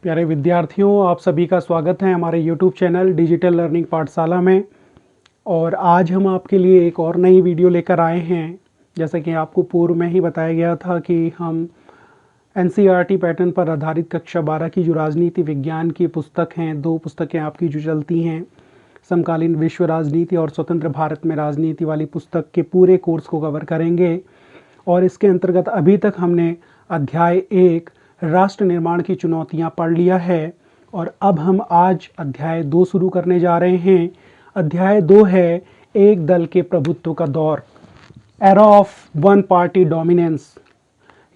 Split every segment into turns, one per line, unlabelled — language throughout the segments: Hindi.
प्यारे विद्यार्थियों, आप सभी का स्वागत है हमारे YouTube चैनल डिजिटल लर्निंग पाठशाला में। और आज हम आपके लिए एक और नई वीडियो लेकर आए हैं। जैसा कि आपको पूर्व में ही बताया गया था कि हम NCERT पैटर्न पर आधारित कक्षा 12 की जो राजनीति विज्ञान की पुस्तक हैं, दो पुस्तकें आपकी जो चलती हैं, समकालीन विश्व राजनीति और स्वतंत्र भारत में राजनीति वाली पुस्तक के पूरे कोर्स को कवर करेंगे। और इसके अंतर्गत अभी तक हमने अध्याय 1 राष्ट्र निर्माण की चुनौतियां पढ़ लिया है और अब हम आज अध्याय 2 शुरू करने जा रहे हैं। अध्याय 2 है एक दल के प्रभुत्व का दौर, era of one party dominance.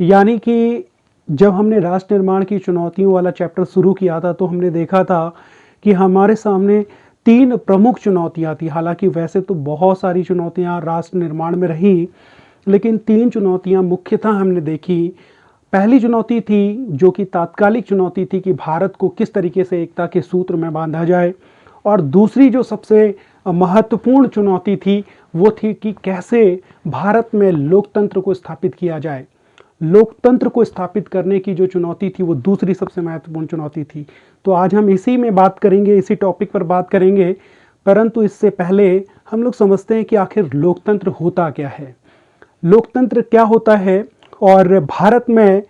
यानी कि जब हमने राष्ट्र निर्माण की चुनौतियों वाला चैप्टर शुरू किया था तो हमने देखा था कि हमारे सामने 3 प्रमुख चुनौतियां थी। हालांकि वैसे तो बहुत सारी चुनौतियां राष्ट्र निर्माण में रही, लेकिन 3 चुनौतियां मुख्यतः हमने देखी। पहली चुनौती थी जो कि तात्कालिक चुनौती थी कि भारत को किस तरीके से एकता के सूत्र में बांधा जाए, और दूसरी जो सबसे महत्वपूर्ण चुनौती थी वो थी कि कैसे भारत में लोकतंत्र को स्थापित किया जाए। लोकतंत्र को स्थापित करने की जो चुनौती थी वो दूसरी सबसे महत्वपूर्ण चुनौती थी। तो आज हम इसी में बात करेंगे, इसी टॉपिक पर बात करेंगे। परंतु इससे पहले हम लोग समझते हैं कि आखिर लोकतंत्र होता क्या है, लोकतंत्र क्या होता है और भारत में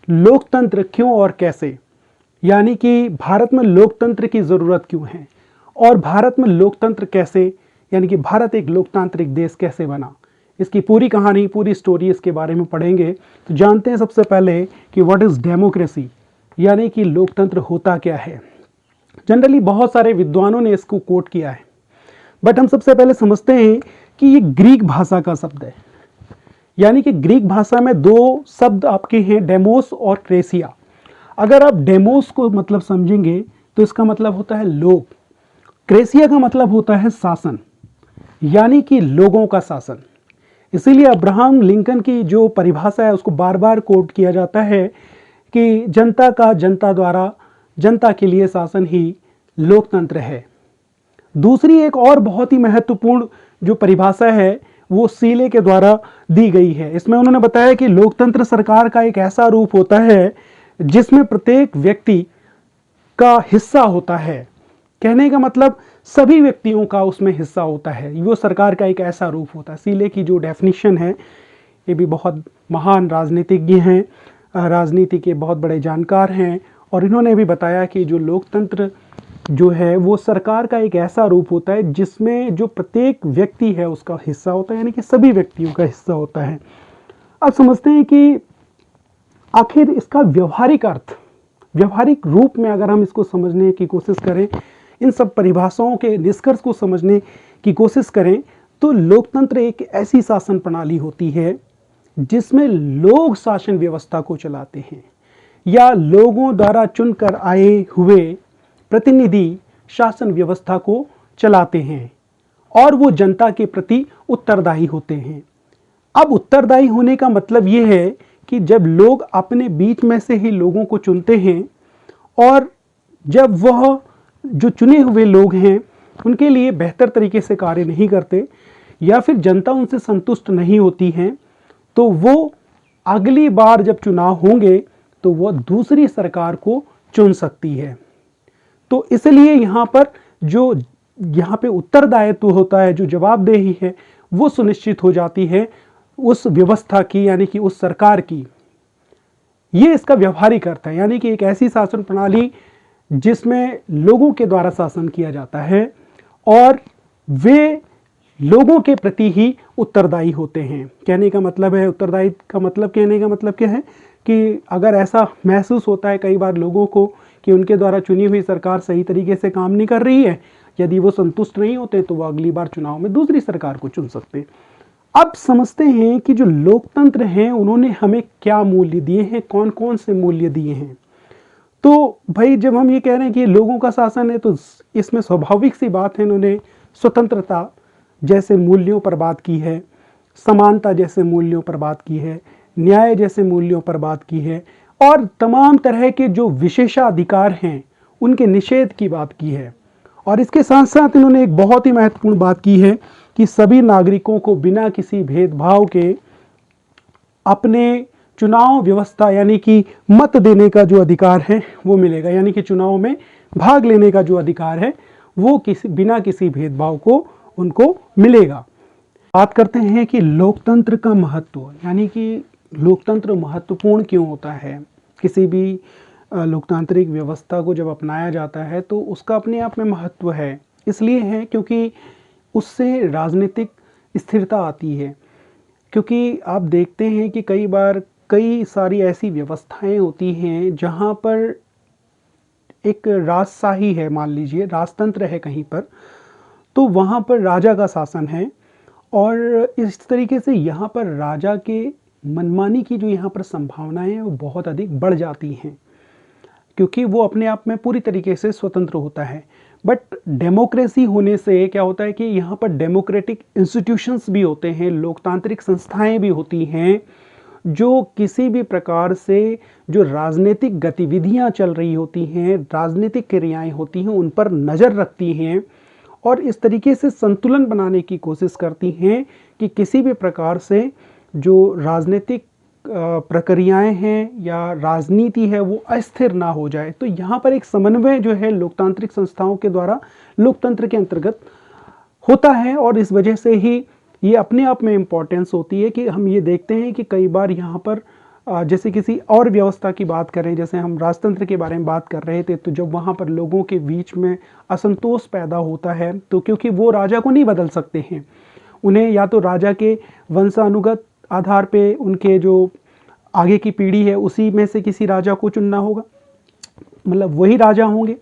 लोकतंत्र क्यों और कैसे। यानी कि भारत में लोकतंत्र की ज़रूरत क्यों है और भारत में लोकतंत्र कैसे, यानी कि भारत एक लोकतांत्रिक देश कैसे बना। इसकी पूरी कहानी, पूरी स्टोरी इसके बारे में पढ़ेंगे। तो जानते हैं सबसे पहले कि व्हाट इज़ डेमोक्रेसी, यानी कि लोकतंत्र होता क्या है। जनरली बहुत सारे विद्वानों ने इसको कोट किया है, बट हम सबसे पहले समझते हैं कि ये ग्रीक भाषा का शब्द है। यानी कि ग्रीक भाषा में 2 शब्द आपके हैं, डेमोस और क्रेसिया। अगर आप डेमोस को मतलब समझेंगे तो इसका मतलब होता है लोग, क्रेसिया का मतलब होता है शासन, यानी कि लोगों का शासन। इसीलिए अब्राहम लिंकन की जो परिभाषा है उसको बार बार कोट किया जाता है कि जनता का जनता द्वारा जनता के लिए शासन ही लोकतंत्र है। दूसरी एक और बहुत ही महत्वपूर्ण जो परिभाषा है वो सीले के द्वारा दी गई है। इसमें उन्होंने बताया कि लोकतंत्र सरकार का एक ऐसा रूप होता है जिसमें प्रत्येक व्यक्ति का हिस्सा होता है। कहने का मतलब सभी व्यक्तियों का उसमें हिस्सा होता है, वो सरकार का एक ऐसा रूप होता है। सीले की जो डेफिनेशन है, ये भी बहुत महान राजनीतिज्ञ हैं, राजनीति के बहुत बड़े जानकार हैं, और इन्होंने भी बताया कि जो लोकतंत्र जो है वो सरकार का एक ऐसा रूप होता है जिसमें जो प्रत्येक व्यक्ति है उसका हिस्सा होता है, यानी कि सभी व्यक्तियों का हिस्सा होता है। अब समझते हैं कि आखिर इसका व्यवहारिक अर्थ, व्यवहारिक रूप में अगर हम इसको समझने की कोशिश करें, इन सब परिभाषाओं के निष्कर्ष को समझने की कोशिश करें, तो लोकतंत्र एक ऐसी शासन प्रणाली होती है जिसमें लोग शासन व्यवस्था को चलाते हैं या लोगों द्वारा चुनकर आए हुए प्रतिनिधि शासन व्यवस्था को चलाते हैं और वो जनता के प्रति उत्तरदायी होते हैं। अब उत्तरदायी होने का मतलब ये है कि जब लोग अपने बीच में से ही लोगों को चुनते हैं और जब वह जो चुने हुए लोग हैं उनके लिए बेहतर तरीके से कार्य नहीं करते या फिर जनता उनसे संतुष्ट नहीं होती है, तो वो अगली बार जब चुनाव होंगे तो वह दूसरी सरकार को चुन सकती है। तो इसलिए यहाँ पर जो यहाँ पे उत्तरदायित्व होता है, जो जवाबदेही है, वो सुनिश्चित हो जाती है उस व्यवस्था की, यानी कि उस सरकार की। ये इसका व्यवहारिक अर्थ है, यानी कि एक ऐसी शासन प्रणाली जिसमें लोगों के द्वारा शासन किया जाता है और वे लोगों के प्रति ही उत्तरदायी होते हैं। कहने का मतलब है, उत्तरदायी का मतलब, कहने का मतलब क्या है कि अगर ऐसा महसूस होता है कई बार लोगों को कि उनके द्वारा चुनी हुई सरकार सही तरीके से काम नहीं कर रही है, यदि वो संतुष्ट नहीं होते तो वो अगली बार चुनाव में दूसरी सरकार को चुन सकते। अब समझते हैं कि जो लोकतंत्र हैं उन्होंने हमें क्या मूल्य दिए हैं, कौन कौन से मूल्य दिए हैं। तो भाई जब हम ये कह रहे हैं कि लोगों का शासन है तो इसमें स्वाभाविक सी बात है, इन्होंने स्वतंत्रता जैसे मूल्यों पर बात की है, समानता जैसे मूल्यों पर बात की है, न्याय जैसे मूल्यों पर बात की है, और तमाम तरह के जो विशेषाधिकार हैं उनके निषेध की बात की है। और इसके साथ साथ इन्होंने एक बहुत ही महत्वपूर्ण बात की है कि सभी नागरिकों को बिना किसी भेदभाव के अपने चुनाव व्यवस्था यानी कि मत देने का जो अधिकार है वो मिलेगा, यानी कि चुनाव में भाग लेने का जो अधिकार है वो बिना किसी भेदभाव को उनको मिलेगा। बात करते हैं कि लोकतंत्र का महत्व, यानी कि लोकतंत्र महत्वपूर्ण क्यों होता है। किसी भी लोकतांत्रिक व्यवस्था को जब अपनाया जाता है तो उसका अपने आप में महत्व है, इसलिए है क्योंकि उससे राजनीतिक स्थिरता आती है। क्योंकि आप देखते हैं कि कई बार कई सारी ऐसी व्यवस्थाएं होती हैं जहां पर एक राजशाही है, मान लीजिए राजतंत्र है कहीं पर, तो वहाँ पर राजा का शासन है और इस तरीके से यहाँ पर राजा के मनमानी की जो यहाँ पर संभावनाएं हैं वो बहुत अधिक बढ़ जाती हैं, क्योंकि वो अपने आप में पूरी तरीके से स्वतंत्र होता है। बट डेमोक्रेसी होने से क्या होता है कि यहाँ पर डेमोक्रेटिक इंस्टीट्यूशंस भी होते हैं, लोकतांत्रिक संस्थाएं भी होती हैं जो किसी भी प्रकार से जो राजनीतिक गतिविधियां चल रही होती हैं, राजनीतिक क्रियाएं होती हैं, उन पर नज़र रखती हैं और इस तरीके से संतुलन बनाने की कोशिश करती हैं कि किसी भी प्रकार से जो राजनीतिक प्रक्रियाएं हैं या राजनीति है वो अस्थिर ना हो जाए। तो यहाँ पर एक समन्वय जो है लोकतांत्रिक संस्थाओं के द्वारा लोकतंत्र के अंतर्गत होता है और इस वजह से ही ये अपने आप में इम्पोर्टेंस होती है कि हम ये देखते हैं कि कई बार यहाँ पर जैसे किसी और व्यवस्था की बात करें, जैसे हम राजतंत्र के बारे में बात कर रहे थे, तो जब वहाँ पर लोगों के बीच में असंतोष पैदा होता है तो क्योंकि वो राजा को नहीं बदल सकते हैं, उन्हें या तो राजा के वंशानुगत आधार पे उनके जो आगे की पीढ़ी है उसी में से किसी राजा को चुनना होगा, मतलब वही राजा होंगे।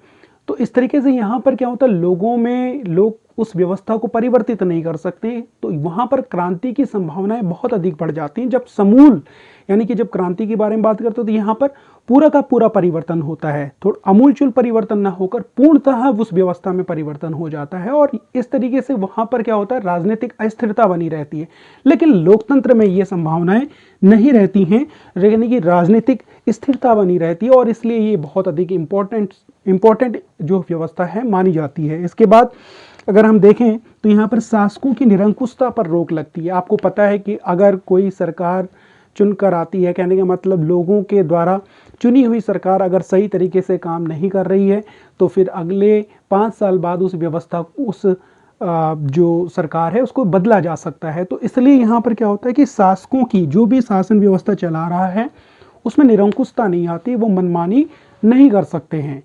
तो इस तरीके से यहाँ पर क्या होता है, लोगों में लोग उस व्यवस्था को परिवर्तित नहीं कर सकते, तो वहाँ पर क्रांति की संभावनाएं बहुत अधिक बढ़ जाती हैं। जब समूल यानी कि जब क्रांति के बारे में बात करते हो तो यहाँ पर पूरा का पूरा परिवर्तन होता है, थोड़ा अमूलचूल परिवर्तन ना होकर पूर्णतः उस व्यवस्था में परिवर्तन हो जाता है और इस तरीके से वहाँ पर क्या होता है, राजनीतिक अस्थिरता बनी रहती है। लेकिन लोकतंत्र में ये संभावनाएं नहीं रहती हैं, यानी कि राजनीतिक स्थिरता बनी रहती है और इसलिए ये बहुत अधिक इम्पोर्टेंट जो व्यवस्था है मानी जाती है। इसके बाद अगर हम देखें तो यहाँ पर शासकों की निरंकुशता पर रोक लगती है। आपको पता है कि अगर कोई सरकार चुनकर आती है, कहने का मतलब लोगों के द्वारा चुनी हुई सरकार अगर सही तरीके से काम नहीं कर रही है तो फिर अगले 5 साल बाद उस व्यवस्था उस जो सरकार है उसको बदला जा सकता है। तो इसलिए यहाँ पर क्या होता है कि शासकों की जो भी शासन व्यवस्था चला रहा है उसमें निरंकुशता नहीं आती, वो मनमानी नहीं कर सकते हैं।